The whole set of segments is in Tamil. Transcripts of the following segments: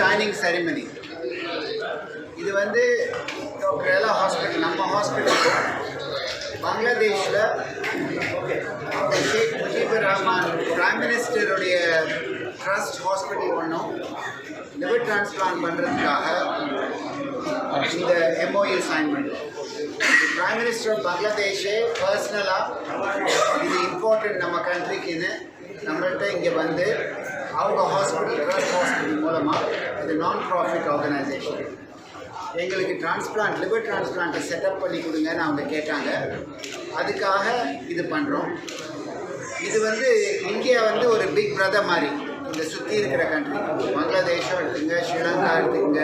Joining ceremony. இது வந்து டாக்டர் எலா ஹாஸ்பிட்டல், நம்ம ஹாஸ்பிட்டல் பங்களாதேஷில் ஷேக் முஜிபுர் ரஹ்மான் பிரைம் மினிஸ்டருடைய ட்ரஸ்ட் ஹாஸ்பிட்டல் ஒன்றும் லிவர் டிரான்ஸ்பிளான்ட் பண்ணுறதுக்காக இந்த MOU சைன் பண்ணுறோம். பிரைம் மினிஸ்டர் பங்களாதேஷே பர்சனலாக இது இம்பார்ட்டன்ட் நம்ம கண்ட்ரிக்குன்னு நம்மள்கிட்ட இங்கே வந்து அவங்க ஹாஸ்பிட்டல் ட்ரஸ்ட் ஹாஸ்பிட்டல் மூலமாக இது நான் ப்ராஃபிட் ஆர்கனைசேஷன் எங்களுக்கு டிரான்ஸ்பிளான்ட் லிவர் டிரான்ஸ்பிளான்ட்டை செட்டப் பண்ணி கொடுங்கன்னு அவங்க கேட்டாங்க. அதுக்காக இது பண்ணுறோம். இது வந்து இந்தியா வந்து ஒரு பிக் பிரதர் மாதிரி இந்த சுற்றி இருக்கிற கண்ட்ரி, பங்களாதேஷும் எடுத்துங்க, ஸ்ரீலங்கா எடுத்துங்க,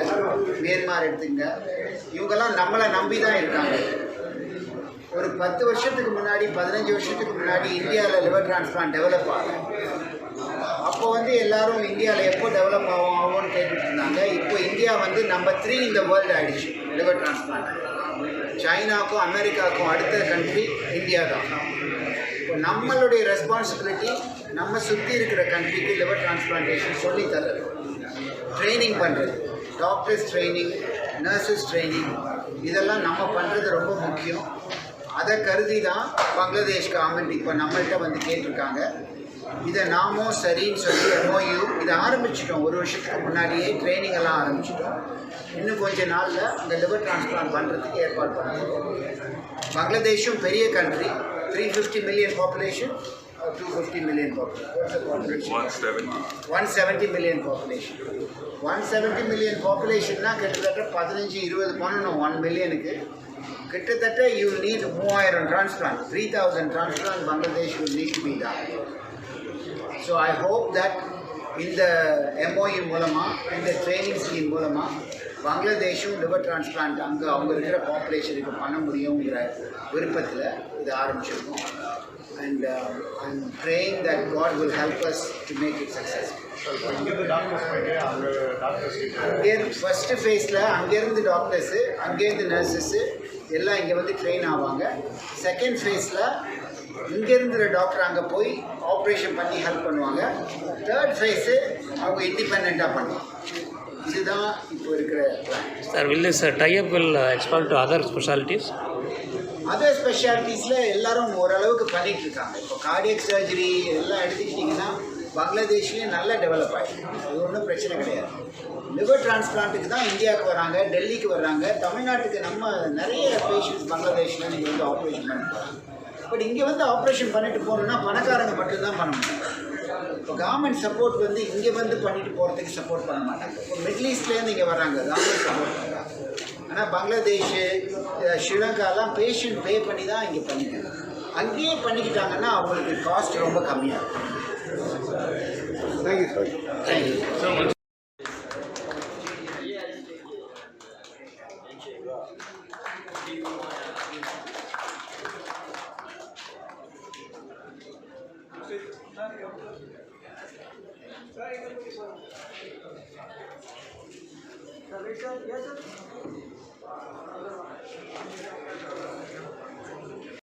மியான்மார் எடுத்துங்க, இவங்கெல்லாம் நம்மளை நம்பி தான் இருக்காங்க. ஒரு 10 வருஷத்துக்கு முன்னாடி 15 வருஷத்துக்கு முன்னாடி இந்தியாவில் லிவர் டிரான்ஸ்பிளான்ட் டெவலப் ஆகும். அப்போ வந்து எல்லாரும் இந்தியாவில் எப்போ டெவலப் ஆகும்னு கேட்டுட்டு இருந்தாங்க. இப்போ இந்தியா வந்து நம்பர் 3 இந்த வேர்ல்டு ஆகிடுச்சு லிவர் டிரான்ஸ்பிளான்ட். சைனாக்கும் அமெரிக்காவுக்கும் அடுத்த கண்ட்ரி இந்தியா தான். இப்போ நம்மளுடைய ரெஸ்பான்சிபிலிட்டி நம்ம சுற்றி இருக்கிற கண்ட்ரிக்கு லிவர் டிரான்ஸ்பிளான்டேஷன் சொல்லி தர்றது, ட்ரைனிங் பண்ணுறது, டாக்டர்ஸ் ட்ரைனிங், நர்சஸ் ட்ரைனிங், இதெல்லாம் நம்ம பண்ணுறது ரொம்ப முக்கியம். அதை கருதி தான் பங்களாதேஷ் கவர்மெண்ட் இப்போ நம்மள்கிட்ட வந்து கேட்டிருக்காங்க. இதை நாமும் சரின்னு சொல்லி MOU இதை ஆரம்பிச்சிட்டோம். 1 வருஷத்துக்கு முன்னாடியே ட்ரைனிங் எல்லாம் ஆரம்பிச்சிட்டோம். இன்னும் கொஞ்ச நாளில் அந்த லிவர் டிரான்ஸ்பிளான்ட் பண்ணுறதுக்கு ஏற்பாடு பண்ணுறோம். பங்களாதேஷும் பெரிய country, 350 million population, 250 million population, 170 million population. 170 million பாப்புலேஷன்னா கிட்டத்தட்ட 15-20 பண்ணணும் 1 மில்லியனுக்கு. கிட்டத்தட்ட you need 3000 transplant, 3000 transplant Bangladesh will need to be done. So I hope that இந்த MOU மூலமாக, இந்த ட்ரைனிங் ஸ்கீம் மூலமாக பங்களாதேஷும் லிவர் டிரான்ஸ்பிளான்ட் அங்கே அவங்க இருக்கிற பாப்புலேஷனுக்கு பண்ண முடியுங்கிற விருப்பத்தில் இது ஆரம்பிச்சிருக்கோம். And I'm praying that God will help us to make it successful. அங்கேருந்து ஃபஸ்ட்டு ஃபேஸில் அங்கேருந்து டாக்டர்ஸு, அங்கேருந்து நர்சஸ்ஸு எல்லாம் இங்கே வந்து ட்ரெயின் ஆவாங்க. செகண்ட் ஃபேஸில் இங்கேருந்துற டாக்டர் அங்கே போய் ஆப்ரேஷன் பண்ணி ஹெல்ப் பண்ணுவாங்க. தேர்ட் ஃபேஸு அவங்க இண்டிபெண்ட்டாக பண்ணுவாங்க. இதுதான் இப்போ இருக்கிற plan. Sir, will this tie-up will expand to other specialties? Other ஸ்பெஷாலிட்டிஸில் எல்லோரும் ஓரளவுக்கு பண்ணிகிட்டு இருக்காங்க. இப்போ கார்டியக் சர்ஜரி எல்லாம் எடுத்துக்கிட்டிங்கன்னா பங்களாதேஷ்லேயும் நல்லா டெவலப் ஆகிடுது. அது ஒன்றும் பிரச்சனை கிடையாது. லிவர் டிரான்ஸ்பிளான்ட்டுக்கு தான் இந்தியாவுக்கு வராங்க, டெல்லிக்கு வர்றாங்க. தமிழ்நாட்டுக்கு நம்ம நிறைய பேஷண்ட்ஸ் பங்களாதேஷில் நீங்கள் வந்து ஆப்ரேஷன் பண்ணிட்டு போகிறாங்க. பட் இங்கே வந்து ஆப்ரேஷன் பண்ணிட்டு போகணுன்னா பணக்காரங்க மட்டும்தான் பண்ண முடியும். இப்போ கவர்மெண்ட் சப்போர்ட் வந்து இங்கே வந்து பண்ணிட்டு போகிறதுக்கு சப்போர்ட் பண்ண மாட்டாங்க. இப்போ மிடில் ஈஸ்ட்லேருந்து இங்கே வர்றாங்க, கவர்மெண்ட் சப்போர்ட் பண்ணுறாங்க. ஆனால் பங்களாதேஷு, ஸ்ரீலங்காலாம் பேஷண்ட் பே பண்ணி தான் இங்கே பண்ணிக்கிறாங்க. அங்கேயே பண்ணிக்கிட்டாங்கன்னா அவங்களுக்கு காஸ்ட் ரொம்ப கம்மியாகும். Thank you sir. Thank you so much. Yes, sir.